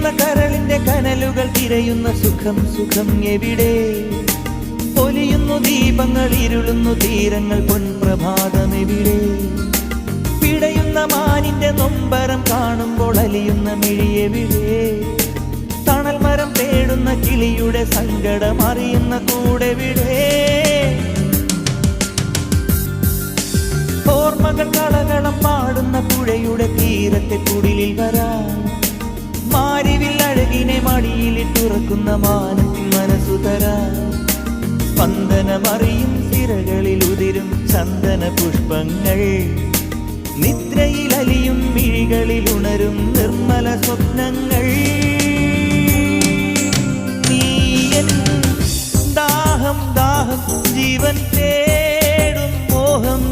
എരിയുന്ന കരളിന്റെ കനലുകൾ തിരയുന്ന സുഖം സുഖം എവിടെ? പൊലിയുന്നു ദീപങ്ങൾ, ഇരുളുന്നു തീരങ്ങൾ, പൊൻപ്രഭാതം എവിടെ? പിടയുന്ന മാനിന്റെ നൊമ്പരം കാണുമ്പോൾ അലിയുന്ന മിഴിയെവിടെ? തണൽ മരം തേടുന്ന കിളിയുടെ സങ്കടം അറിയുന്ന കൂടെവിടെ? ഓർമ്മകൾ കളകളം പാടുന്ന പുഴയുടെ തീരത്തെ കുടിലിൽ വരാൻ, മാരിവിൽ അഴകിനെ മടിയിലിട്ടുറക്കുന്ന മാനത്തിൻ മനസ്സു തരാൻ, സ്പന്ദനമറിയും സിരകളിൽ ഉതിരും ചന്ദന പുഷ്പങ്ങൾ, നിദ്രയിൽ അലിയും മിഴികളിൽ ഉണരും നിർമ്മല സ്വപ്നങ്ങൾ. നീയൻ ദാഹം ദാഹം ജീവൻ തേടും മോഹം